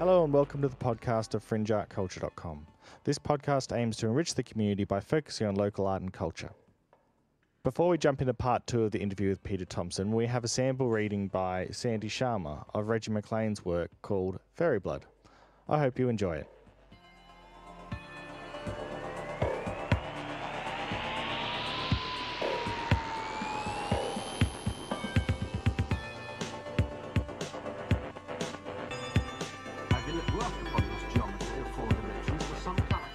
Hello and welcome to the podcast of FringeArtCulture.com. This podcast aims to enrich the community by focusing on local art and culture. Before we jump into part 2 of the interview with Peter Thompson, we have a sample reading by Sandy Sharma of Reggie McLean's work called Fairy Blood. I hope you enjoy it. I've been at work upon this geometry of four dimensions for some time.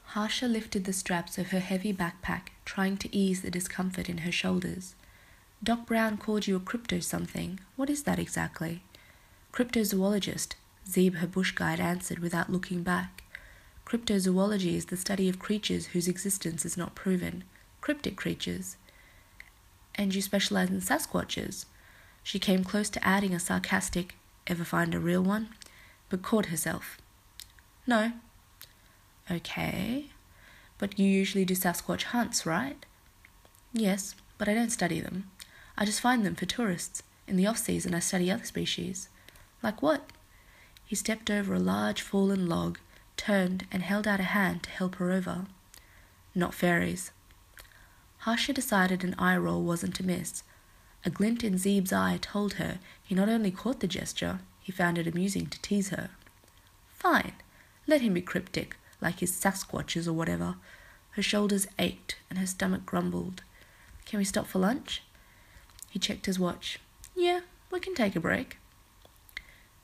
Harsha lifted the straps of her heavy backpack, trying to ease the discomfort in her shoulders. Doc Brown called you a crypto-something. What is that exactly? Cryptozoologist, Zeeb, her bush guide, answered without looking back. Cryptozoology is the study of creatures whose existence is not proven. Cryptic creatures. And you specialize in Sasquatches? She came close to adding a sarcastic, "Ever find a real one?" but caught herself. No. Okay. But you usually do Sasquatch hunts, right? Yes, but I don't study them. I just find them for tourists. In the off-season, I study other species. Like what? He stepped over a large fallen log, turned, and held out a hand to help her over. Not fairies. Harsha decided an eye roll wasn't amiss. A glint in Zeeb's eye told her he not only caught the gesture, he found it amusing to tease her. Fine, let him be cryptic, like his Sasquatches or whatever. Her shoulders ached and her stomach grumbled. Can we stop for lunch? He checked his watch. Yeah, we can take a break.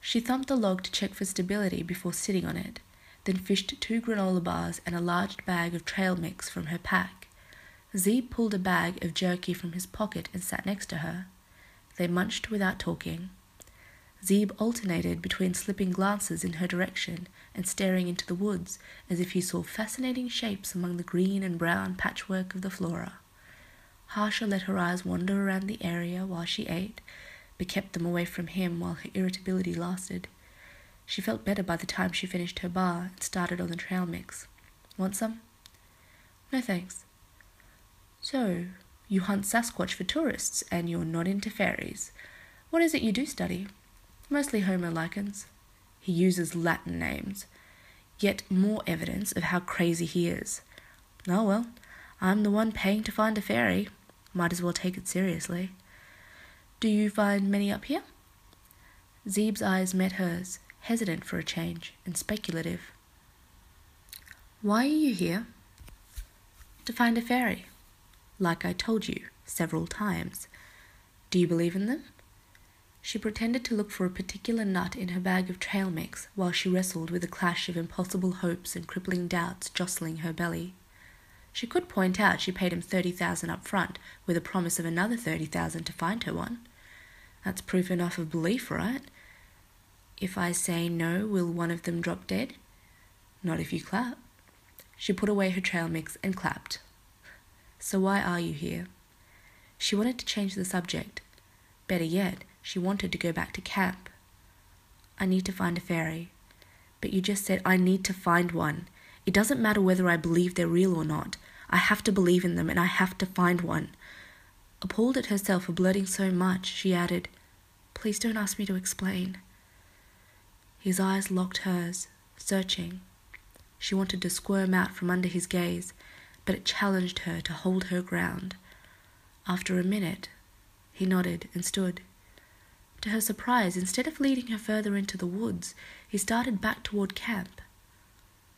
She thumped the log to check for stability before sitting on it, then fished 2 granola bars and a large bag of trail mix from her pack. Zeeb pulled a bag of jerky from his pocket and sat next to her. They munched without talking. Zeeb alternated between slipping glances in her direction and staring into the woods as if he saw fascinating shapes among the green and brown patchwork of the flora. Harsha let her eyes wander around the area while she ate, but kept them away from him while her irritability lasted. She felt better by the time she finished her bar and started on the trail mix. Want some? No thanks. So, you hunt Sasquatch for tourists, and you're not into fairies. What is it you do study? Mostly Homo lichens. He uses Latin names. Yet more evidence of how crazy he is. Oh well, I'm the one paying to find a fairy. Might as well take it seriously. Do you find many up here? Zeeb's eyes met hers, hesitant for a change, and speculative. Why are you here? To find a fairy. Like I told you, several times. Do you believe in them? She pretended to look for a particular nut in her bag of trail mix while she wrestled with a clash of impossible hopes and crippling doubts jostling her belly. She could point out she paid him $30,000 up front with a promise of another $30,000 to find her one. That's proof enough of belief, right? If I say no, will one of them drop dead? Not if you clap. She put away her trail mix and clapped. So why are you here? She wanted to change the subject. Better yet, she wanted to go back to camp. I need to find a fairy. But you just said I need to find one. It doesn't matter whether I believe they're real or not. I have to believe in them and I have to find one. Appalled at herself for blurting so much, she added, Please don't ask me to explain. His eyes locked hers, searching. She wanted to squirm out from under his gaze, but it challenged her to hold her ground. After a minute, he nodded and stood. To her surprise, instead of leading her further into the woods, he started back toward camp.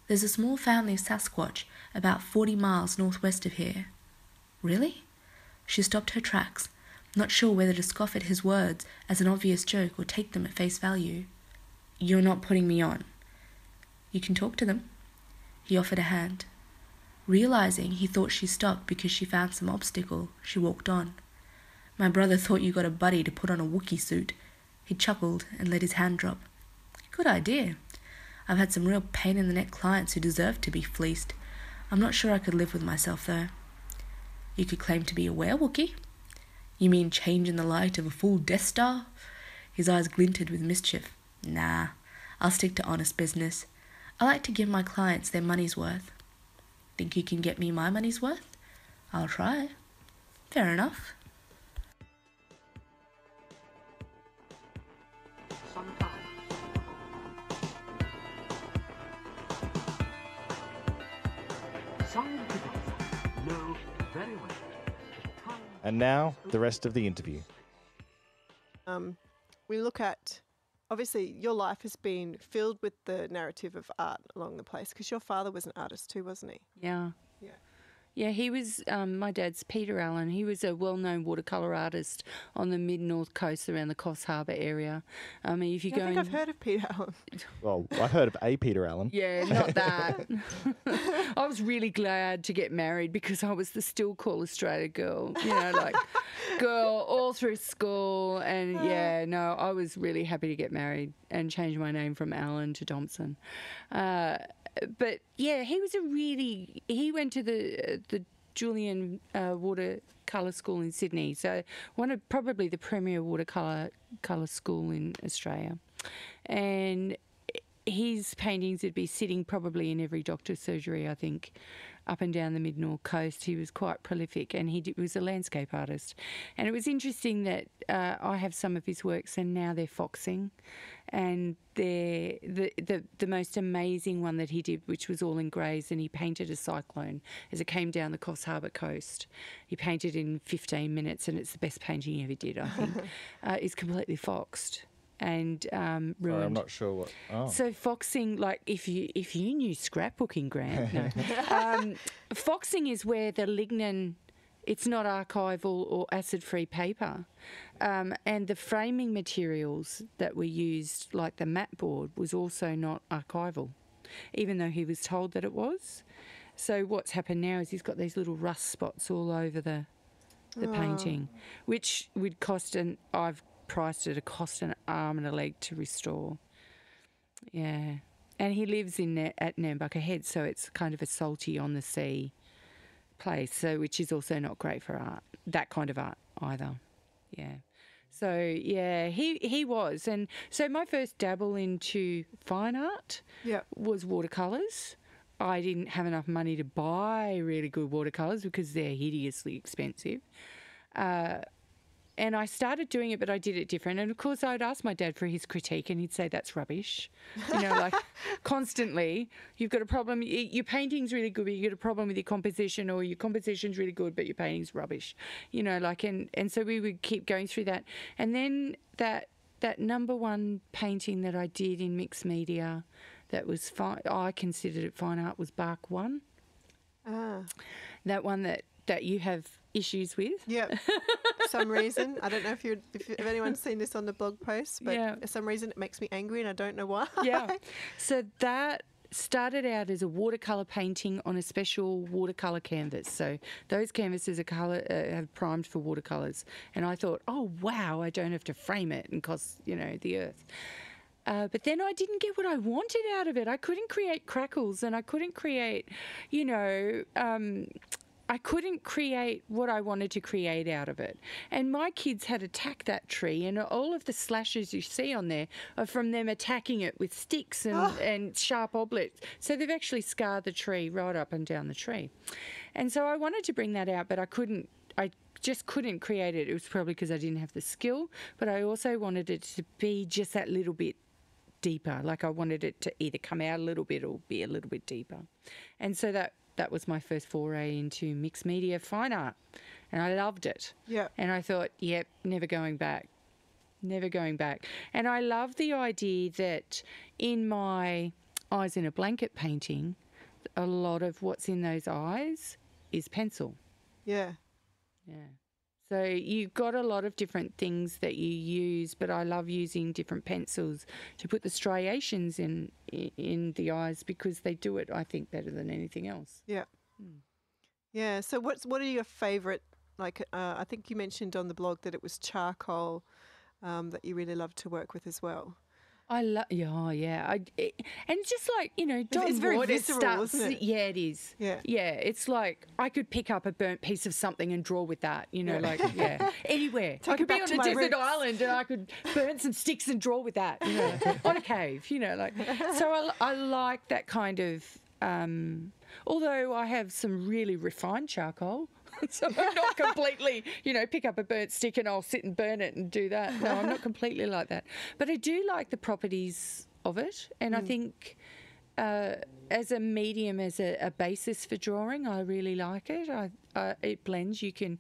There's a small family of Sasquatch about 40 miles northwest of here. Really? She stopped her tracks, not sure whether to scoff at his words as an obvious joke or take them at face value. You're not putting me on. You can talk to them. He offered a hand. Realizing he thought she stopped because she found some obstacle, she walked on. My brother thought you got a buddy to put on a Wookiee suit. He chuckled and let his hand drop. Good idea. I've had some real pain-in-the-neck clients who deserve to be fleeced. I'm not sure I could live with myself, though. You could claim to be a were-Wookiee? You mean change in the light of a full Death Star? His eyes glinted with mischief. Nah, I'll stick to honest business. I like to give my clients their money's worth. Think you can get me my money's worth? I'll try. Fair enough. sometimes. Some people know very well the time. And now, the rest of the interview. We look at, obviously, your life has been filled with the narrative of art along the place because your father was an artist too, wasn't he? Yeah. Yeah. Yeah, he was, my dad's Peter Allen. He was a well-known watercolour artist on the mid-north coast around the Coffs Harbour area. I mean, if you I go think I've heard of Peter Allen. Well, I've heard of a Peter Allen. Yeah, not that. I was really glad to get married because I was the still call Australia girl, like girl all through school. And yeah, no, I was really happy to get married and change my name from Allen to Thompson. But yeah, he went to the Julian watercolour school in Sydney, so probably the premier watercolour school in Australia, and his paintings would be sitting probably in every doctor's surgery, I think, up and down the mid-north coast. He was quite prolific, and he was a landscape artist. And it was interesting that I have some of his works, and now they're foxing. And they're the most amazing one that he did, which was all in greys, and he painted a cyclone as it came down the Coffs Harbour coast. He painted in 15 minutes, and it's the best painting he ever did, I think. It's completely foxed and ruined. Sorry, I'm not sure what. Oh. So foxing, like if you knew scrapbooking, Grant, no. Foxing is where the lignin, it's not archival or acid-free paper, and the framing materials that were used, like the mat board, was also not archival, even though he was told that it was. So what's happened now is he's got these little rust spots all over the painting, which would cost I've priced it to cost an arm and a leg to restore. Yeah. And he lives at Nambucca Head, so it's kind of a salty on the sea place, so which is also not great for art, that kind of art either. Yeah. So yeah, he was. And so my first dabble into fine art was watercolours. I didn't have enough money to buy really good watercolours because they're hideously expensive. And I started doing it, but I did it different. And, of course, I'd ask my dad for his critique and he'd say, that's rubbish. Like constantly, you've got a problem. Your painting's really good, but you've got a problem with your composition, or your composition's really good, but your painting's rubbish. And so we would keep going through that. And then that number one painting that I did in mixed media that was fine, I considered it fine art, was Bark 1. That one that you have issues with. Yeah. For some reason, I don't know if anyone's seen this on the blog post, but for some reason it makes me angry and I don't know why. Yeah. So that started out as a watercolour painting on a special watercolour canvas. So those canvases are have primed for watercolours. And I thought, oh, wow, I don't have to frame it and cost, the earth. But then I didn't get what I wanted out of it. I couldn't create crackles and I couldn't create, I couldn't create what I wanted to create out of it. And my kids had attacked that tree, and all of the slashes you see on there are from them attacking it with sticks and sharp objects. So they've actually scarred the tree right up and down the tree. And so I wanted to bring that out, but I just couldn't create it. It was probably because I didn't have the skill, but I also wanted it to be just that little bit deeper. Like I wanted it to either come out a little bit or be a little bit deeper. And so that was my first foray into mixed media fine art, and I loved it. Yeah. And I thought, yep, never going back. And I love the idea that in my Eyes in a Blanket painting, a lot of what's in those eyes is pencil. Yeah. Yeah. So you've got a lot of different things that you use, but I love using different pencils to put the striations in the eyes because they do it, I think, better than anything else. Yeah. Yeah. So what are your favourite, I think you mentioned on the blog that it was charcoal that you really love to work with as well. I love, and it's just like, Don it's very Ward, visceral, isn't it? Yeah, it is. Yeah. Yeah, it's like I could pick up a burnt piece of something and draw with that, anywhere. I could be on a desert island and I could burn some sticks and draw with that, on a cave, So I like that kind of, although I have some really refined charcoal, So I'm not completely, pick up a burnt stick and I'll sit and burn it and do that. No, I'm not completely like that. But I do like the properties of it. And I think as a medium, as a basis for drawing, I really like it. It blends. You can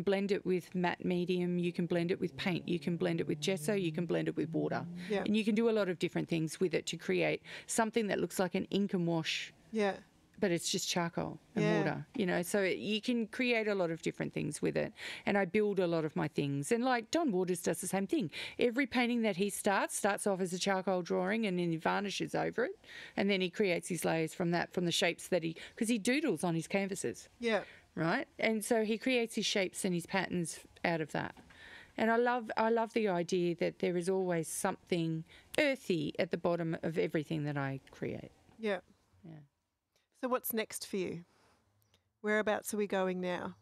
blend it with matte medium. You can blend it with paint. You can blend it with gesso. You can blend it with water. Yeah. And you can do a lot of different things with it to create something that looks like an ink and wash. Yeah. But it's just charcoal and water, so you can create a lot of different things with it. And I build a lot of my things. And like Don Waters does the same thing. Every painting that he starts off as a charcoal drawing, and then he varnishes over it. And then he creates his layers from the shapes because he doodles on his canvases. Yeah. Right? And so he creates his shapes and his patterns out of that. And I love the idea that there is always something earthy at the bottom of everything that I create. Yeah. Yeah. So what's next for you? Whereabouts are we going now?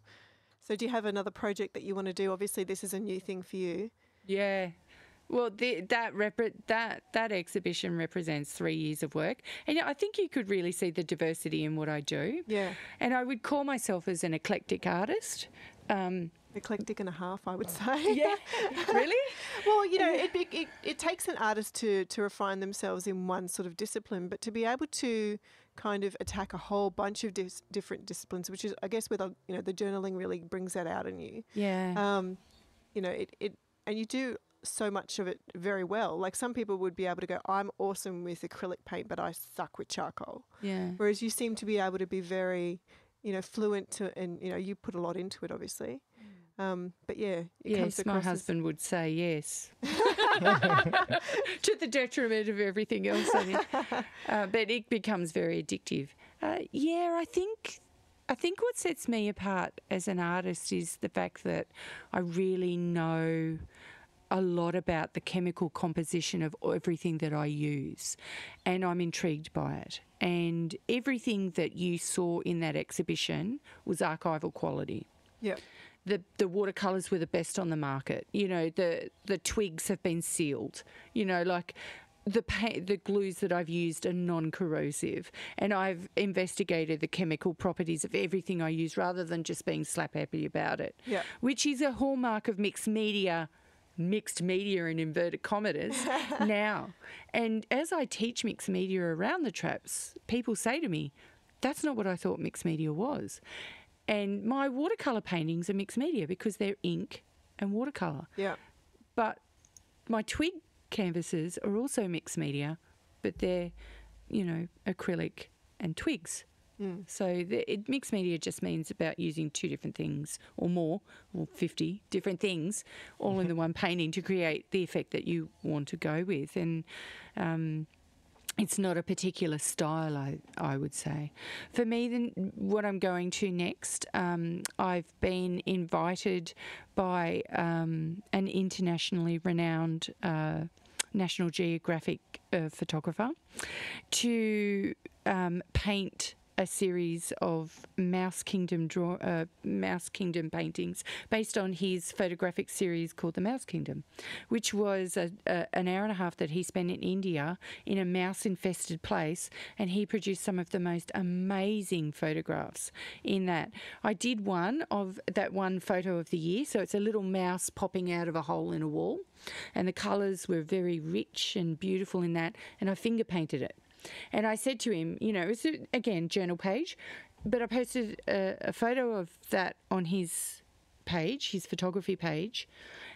So do you have another project that you want to do? Obviously, this is a new thing for you. Yeah. Well, that exhibition represents 3 years of work. And I think you could really see the diversity in what I do. Yeah. And I would call myself as an eclectic artist. Eclectic and a half, I would say. Yeah. Really? Well, it takes an artist to refine themselves in one sort of discipline, but to be able to kind of attack a whole bunch of different disciplines, which is, I guess, with the journaling really brings that out in you. Yeah. And you do so much of it very well. Like some people would be able to go, I'm awesome with acrylic paint, but I suck with charcoal. Yeah. Whereas you seem to be able to be very, fluent and you put a lot into it, obviously. But yeah, it comes yes, across my husband would say yes. To the detriment of everything else, I think. But it becomes very addictive. I think what sets me apart as an artist is the fact that I really know a lot about the chemical composition of everything that I use, and I'm intrigued by it. And everything that you saw in that exhibition was archival quality. Yeah. The watercolours were the best on the market. The twigs have been sealed. Like the glues that I've used are non-corrosive, and I've investigated the chemical properties of everything I use rather than just being slap happy about it. Yeah. Which is a hallmark of mixed media in inverted commas now. And as I teach mixed media around the traps, people say to me, that's not what I thought mixed media was. And my watercolour paintings are mixed media because they're ink and watercolour. Yeah. But my twig canvases are also mixed media, but they're, acrylic and twigs. So mixed media just means about using 2 different things or more, or 50 different things, all in the one painting to create the effect that you want to go with. And it's not a particular style, I would say. For me, then, what I'm going to next, I've been invited by an internationally renowned National Geographic photographer to paint a series of Mouse Kingdom paintings based on his photographic series called The Mouse Kingdom, which was an hour and a half that he spent in India in a mouse-infested place, and he produced some of the most amazing photographs in that. I did one of that one photo of the year, so it's a little mouse popping out of a hole in a wall, and the colours were very rich and beautiful in that, and I finger painted it. And I said to him, it's again journal page, but I posted a photo of that on his page, his photography page,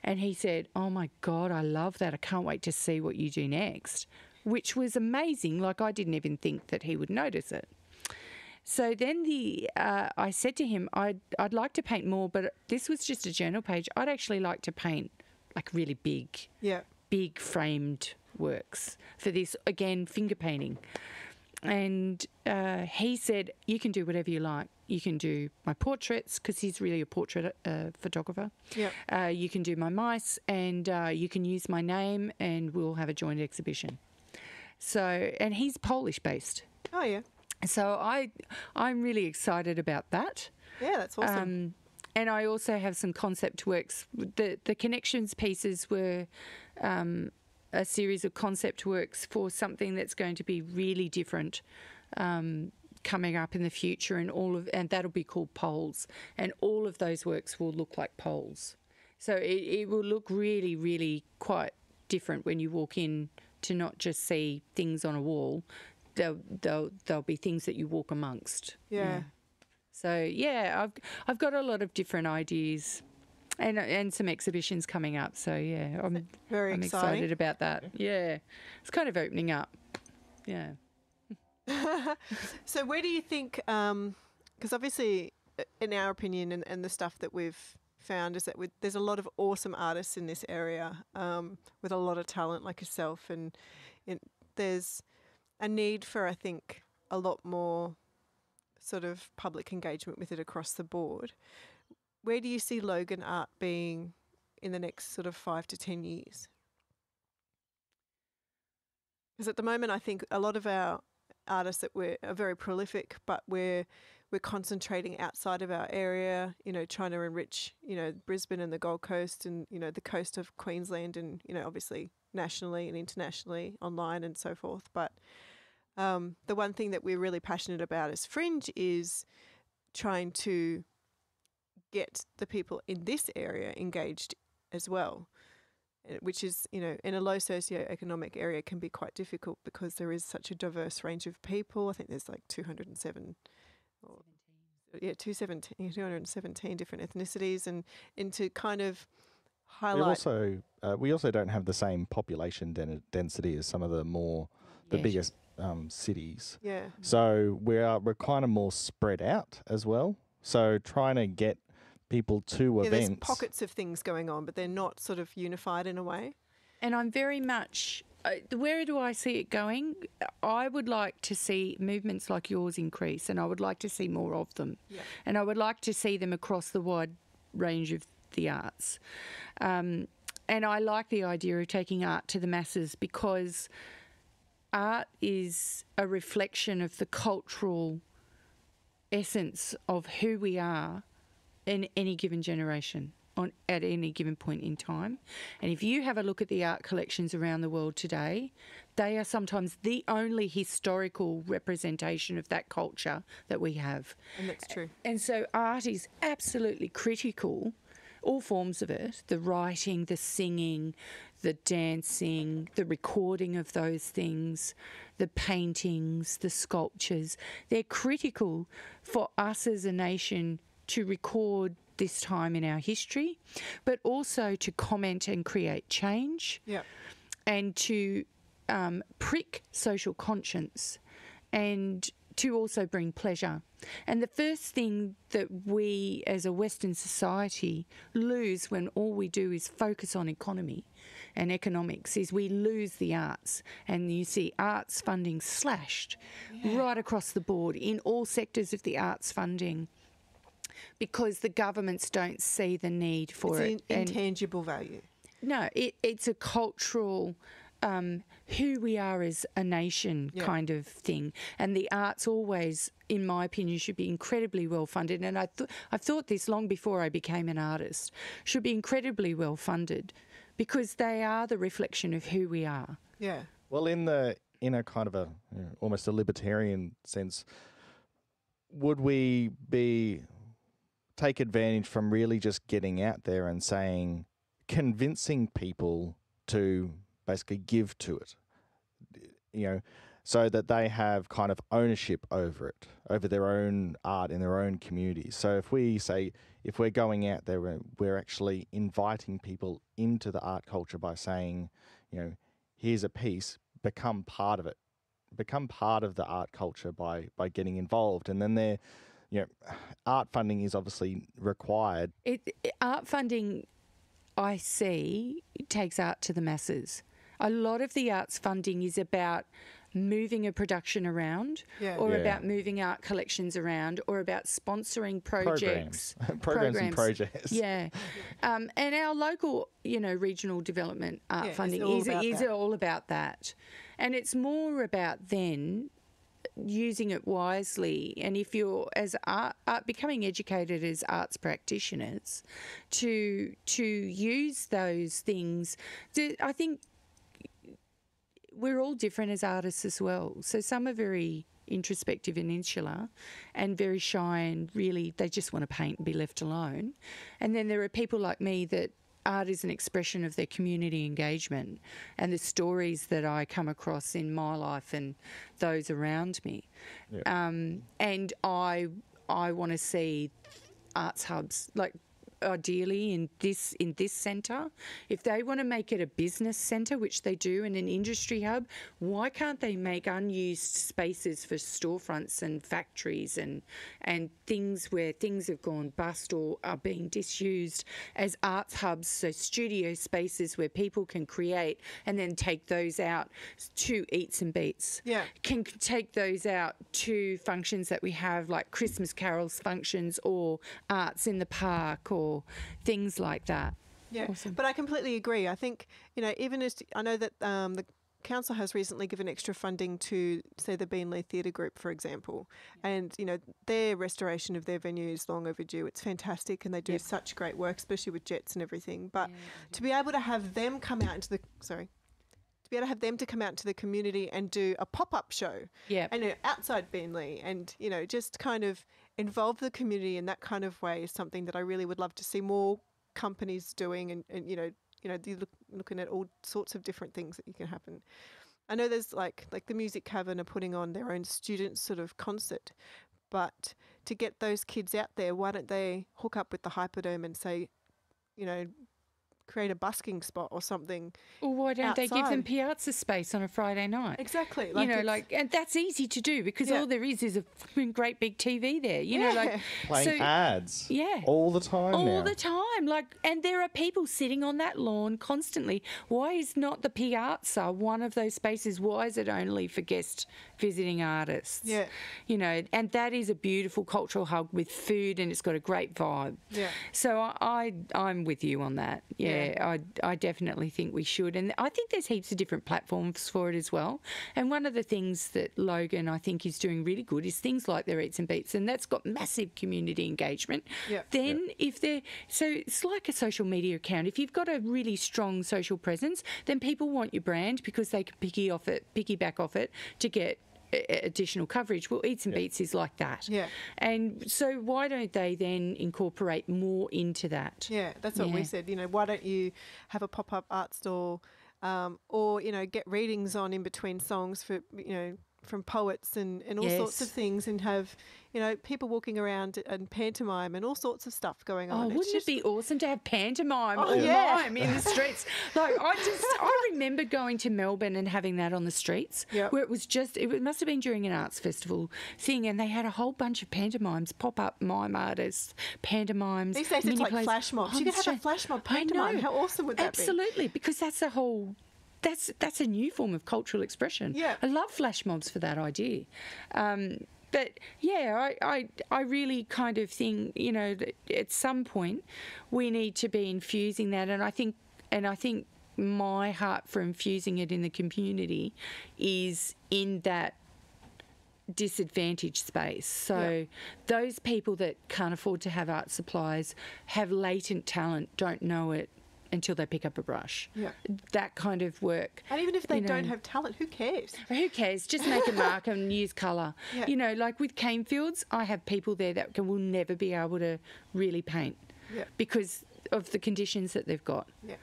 and he said, "Oh my God, I love that. I can't wait to see what you do next," which was amazing. Like, I didn't even think that he would notice it. So then I said to him, I'd like to paint more, but this was just a journal page. I'd actually like to paint like really big framed works for this, again, finger painting. And he said, you can do whatever you like. You can do my portraits, because he's really a portrait photographer. Yeah. You can do my mice, and you can use my name, and we'll have a joint exhibition. So, and he's Polish based. Oh, yeah. So I'm really excited about that. Yeah, that's awesome. And I also have some concept works. The connections pieces were a series of concept works for something that's going to be really different coming up in the future, and that'll be called poles, and all of those works will look like poles. So it will look really, really quite different when you walk in, to not just see things on a wall. There'll be things that you walk amongst. Yeah. So yeah, I've got a lot of different ideas, and some exhibitions coming up. So yeah, I'm exciting. excited about that. Yeah, it's kind of opening up. Yeah. So where do you think, because obviously in our opinion and the stuff that we've found is that there's a lot of awesome artists in this area with a lot of talent like yourself, and there's a need for, I think, a lot more sort of public engagement with it across the board. Where do you see Logan art being in the next sort of 5 to 10 years? Because at the moment I think a lot of our artists that are very prolific, but we're concentrating outside of our area, you know, trying to enrich, you know, Brisbane and the Gold Coast and, you know, the coast of Queensland and, you know, obviously nationally and internationally online and so forth. But the one thing that we're really passionate about as Fringe is trying to get the people in this area engaged as well, which is, you know, in a low socioeconomic area can be quite difficult because there is such a diverse range of people. I think there's like 217 different ethnicities, and to kind of highlight. We also don't have the same population density as some of the biggest cities. Yeah. So we're kind of more spread out as well. So trying to get people to events. There's pockets of things going on, but they're not sort of unified in a way. And I'm very much, where do I see it going? I would like to see movements like yours increase, and I would like to see more of them. Yeah. And I would like to see them across the wide range of the arts. And I like the idea of taking art to the masses, because art is a reflection of the cultural essence of who we are in any given generation at any given point in time. And if you have a look at the art collections around the world today, they are sometimes the only historical representation of that culture that we have. And that's true. And so art is absolutely critical, all forms of it, the writing, the singing, the dancing, the recording of those things, the paintings, the sculptures. They're critical for us as a nation to record this time in our history, but also to comment and create change. Yep. And to prick social conscience, and to also bring pleasure. And the first thing that we as a Western society lose when all we do is focus on economy and economics is we lose the arts. And you see arts funding slashed right across the board in all sectors of the arts funding, because the governments don't see the need for it. It's an intangible value. No, it's a cultural who we are as a nation kind of thing. And the arts always, in my opinion, should be incredibly well funded. And I've thought this long before I became an artist, should be incredibly well funded, because they are the reflection of who we are. Yeah. Well, in a kind of almost a libertarian sense, would we take advantage from really just getting out there and convincing people to basically give to it, you know, so that they have kind of ownership over it, over their own art in their own communities. So if we're going out there, we're actually inviting people into the art culture by saying, you know, here's a piece, become part of it, become part of the art culture by getting involved. And then art funding is obviously required. Art funding, I see, takes art to the masses. A lot of the arts funding is about moving a production around, about moving art collections around, or about sponsoring projects. Programs and projects. Yeah. And our local, regional development art funding is all about that. And it's more about then using it wisely, and if you're as art becoming educated as arts practitioners to use those things. I think we're all different as artists as well. So some are very introspective and insular and very shy and really they just want to paint and be left alone. And then there are people like me that art is an expression of their community engagement and the stories that I come across in my life and those around me. And I want to see arts hubs, like ideally in this centre. If they want to make it a business centre, which they do, and an industry hub, why can't they make unused spaces for storefronts and factories and things where things have gone bust or are being disused as arts hubs, so studio spaces where people can create and then take those out to eats and beats. Yeah. Can take those out to functions that we have like Christmas carols functions or arts in the park or things like that. Yeah, Awesome. But I completely agree. I think, even as I know that the council has recently given extra funding to, say, the Beenleigh Theatre Group, for example, and, their restoration of their venue is long overdue. It's fantastic and they do such great work, especially with jets and everything. But to be able to have them come out into the, to be able to have them to come out into the community and do a pop-up show and outside Beenleigh and, just kind of involve the community in that kind of way is something that I really would love to see more companies doing and looking at all sorts of different things that you can happen. I know there's like the Music Cavern are putting on their own student sort of concert, but to get those kids out there, why don't they hook up with the Hyperdome and say, create a busking spot or something. Or why don't they give them outside. piazza space on a Friday night? Exactly. And that's easy to do because all there is a fucking great big TV there. Playing ads. Yeah. All the time now. All the time. And there are people sitting on that lawn constantly. Why is not the piazza one of those spaces? Why is it only for guest visiting artists? Yeah. And that is a beautiful cultural hub with food and it's got a great vibe. Yeah. So I'm with you on that. Yeah. I definitely think we should. And I think there's heaps of different platforms for it as well. And one of the things that Logan, I think, is doing really good is things like their Eats and Beats, and that's got massive community engagement. Yeah. Then so it's like a social media account. If you've got a really strong social presence, then people want your brand because they can piggyback off it to get additional coverage. Well, Eats and Beats is like that. Yeah. And so why don't they then incorporate more into that? Yeah, that's what we said. Why don't you have a pop-up art store or, get readings on in between songs for, from poets and all sorts of things and have, people walking around and pantomime and all sorts of stuff going on. Oh, wouldn't it be awesome to have pantomime or mime in the streets? I remember going to Melbourne and having that on the streets where it was it must have been during an arts festival thing and they had a whole bunch of pantomimes, pop-up mime artists, pantomimes. These days it's like flash mobs. You could have a flash mob pantomime. How awesome would that be? Absolutely, because that's a whole... That's a new form of cultural expression. Yeah. I love flash mobs for that idea. But yeah, I really kind of think, that at some point we need to be infusing that, and I think my heart for infusing it in the community is in that disadvantaged space. So those people that can't afford to have art supplies, have latent talent, don't know it until they pick up a brush. Yeah. That kind of work. And even if they don't have talent, who cares? Who cares? Just make a mark and use colour. Yeah. Like with cane fields, I have people there that will never be able to really paint because of the conditions that they've got. Yeah.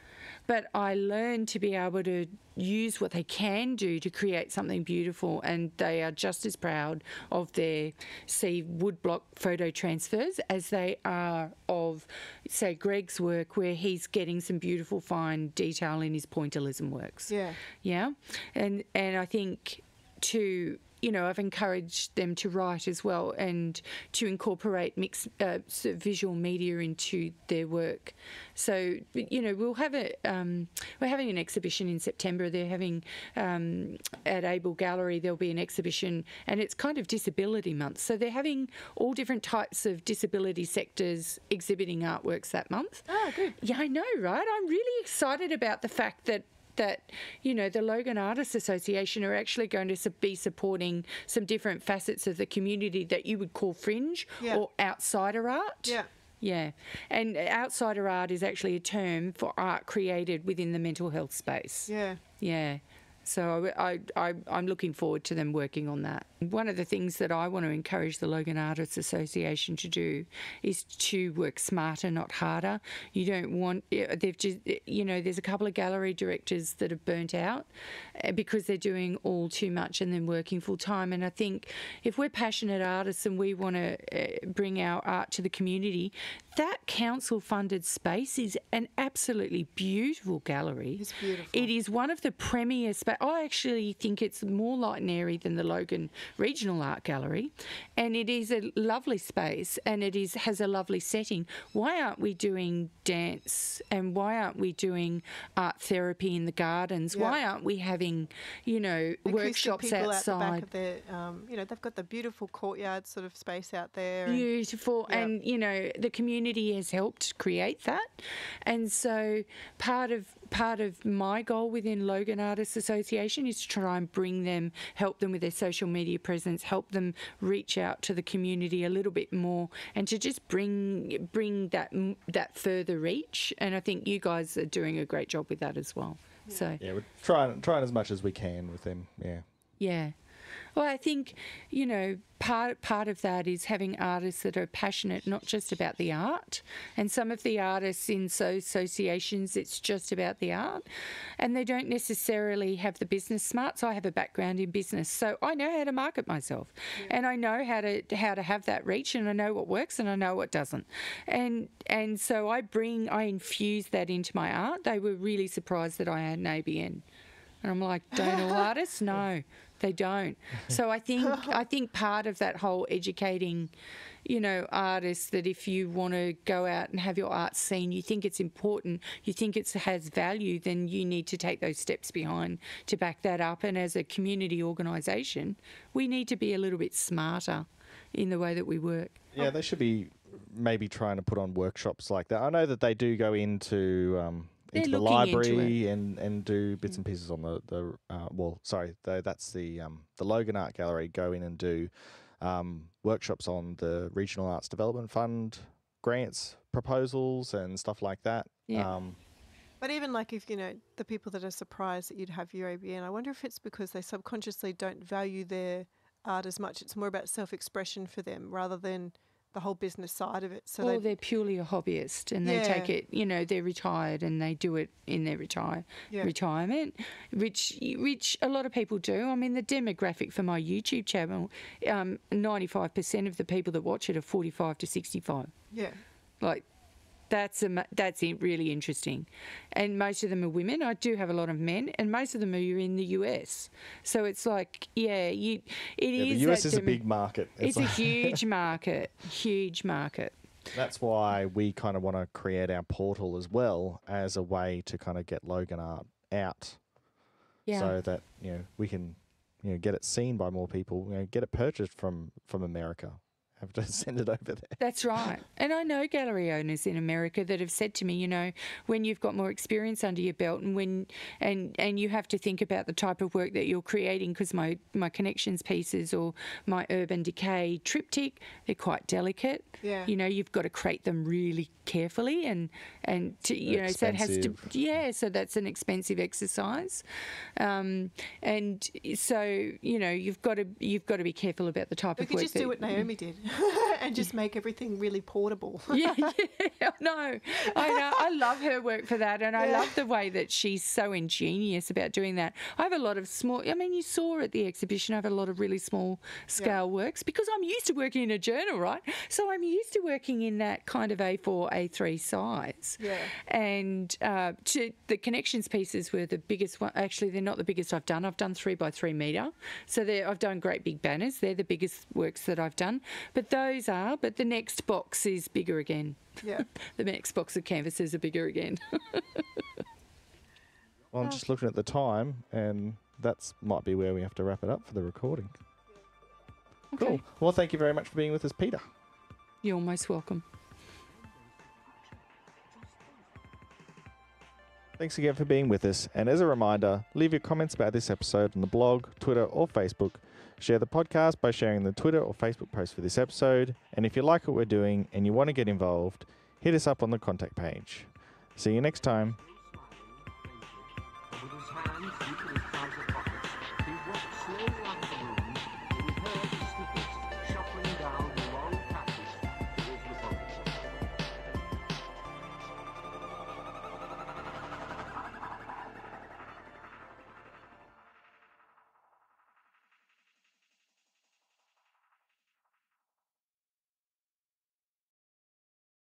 But I learned to be able to use what they can do to create something beautiful, and they are just as proud of their, say, woodblock photo transfers as they are of, say, Greg's work where he's getting some beautiful fine detail in his pointillism works. Yeah. Yeah? And I think I've encouraged them to write as well and to incorporate mixed visual media into their work. So, we'll have we're having an exhibition in September. They're having, at Able Gallery, there'll be an exhibition and it's kind of Disability Month. So they're having all different types of disability sectors exhibiting artworks that month. Oh, good. Yeah, I know, right? I'm really excited about the fact that the Logan Artists Association are actually going to be supporting some different facets of the community that you would call fringe or outsider art. Yeah. Yeah. And outsider art is actually a term for art created within the mental health space. Yeah. Yeah. So I'm looking forward to them working on that. One of the things that I want to encourage the Logan Artists Association to do is to work smarter, not harder. You don't want, they've just, there's a couple of gallery directors that have burnt out because they're doing all too much and then working full time. And I think if we're passionate artists and we want to bring our art to the community, that council funded space is an absolutely beautiful gallery. It's beautiful. It is one of the premier spaces. I actually think it's more light and airy than the Logan Regional Art Gallery, and it is a lovely space and it has a lovely setting. Why aren't we doing dance, and why aren't we doing art therapy in the gardens? Yeah. Why aren't we having, Acoustic workshops people outside? Out the back of their, they've got the beautiful courtyard sort of space out there. Beautiful. Yeah. And, the community has helped create that. And so part of my goal within Logan Artists Association is to try and help them with their social media presence, help them reach out to the community a little bit more, and to just bring that further reach. And I think you guys are doing a great job with that as well. Yeah. So Yeah, we're trying as much as we can with them. Yeah. yeah. Well, I think, part of that is having artists that are passionate not just about the art. And some of the artists in associations, it's just about the art. And they don't necessarily have the business smarts. I have a background in business, so I know how to market myself. Yeah. And I know how to have that reach, and I know what works and I know what doesn't. And so I infuse that into my art. They were really surprised that I had an ABN. And I'm like, don't all artists? No, they don't. So I think part of that whole educating, artists, that if you want to go out and have your art seen, you think it's important, you think it has value, then you need to take those steps behind to back that up. And as a community organisation, we need to be a little bit smarter in the way that we work. Yeah, they should be maybe trying to put on workshops like that. I know that they do go into the library and do bits and pieces on that's the Logan Art Gallery, go in and do workshops on the Regional Arts Development Fund grants, proposals and stuff like that. Yeah. But even like if, the people that are surprised that you'd have your ABN, I wonder if it's because they subconsciously don't value their art as much. It's more about self-expression for them rather than the whole business side of it. So they're purely a hobbyist, and they take it, they're retired and they do it in their retirement, which a lot of people do. I mean, the demographic for my YouTube channel, 95% of the people that watch it are 45 to 65. Yeah. Like, that's really interesting. And most of them are women. I do have a lot of men, and most of them are in the US. So it's like, the US is a big market. It's a huge market, huge market. That's why we kind of want to create our portal as well as a way to kind of get Logan art out. Yeah. So that, we can, get it seen by more people, get it purchased from America. Have to send it over there. That's right. And I know gallery owners in America that have said to me, when you've got more experience under your belt and you have to think about the type of work that you're creating, because my connections pieces or my urban decay triptych, they're quite delicate. Yeah. You've got to create them really carefully and to, so it has to, so that's an expensive exercise. And so, you've got to be careful about the type of work. We could just do what Naomi did. And just make everything really portable. Yeah, no, I know. I love her work for that, and I love the way that she's so ingenious about doing that. I have a lot of small, you saw at the exhibition, I have a lot of really small scale works because I'm used to working in a journal, right? So I'm used to working in that kind of A4, A3 size. Yeah. And the connections pieces were the biggest one. Actually, they're not the biggest I've done. I've done 3 by 3 metre. So I've done great big banners. They're the biggest works that I've done. But the next box is bigger again. Yeah. The next box of canvases are bigger again. Well, I'm just looking at the time, and that's might be where we have to wrap it up for the recording. Okay. Cool. Well, thank you very much for being with us, Peter. You're most welcome. Thanks again for being with us. And as a reminder, leave your comments about this episode on the blog, Twitter, or Facebook. Share the podcast by sharing the Twitter or Facebook post for this episode. And if you like what we're doing and you want to get involved, hit us up on the contact page. See you next time. With his hand deep in his trouser pocket, he walked slowly out of the room, and we heard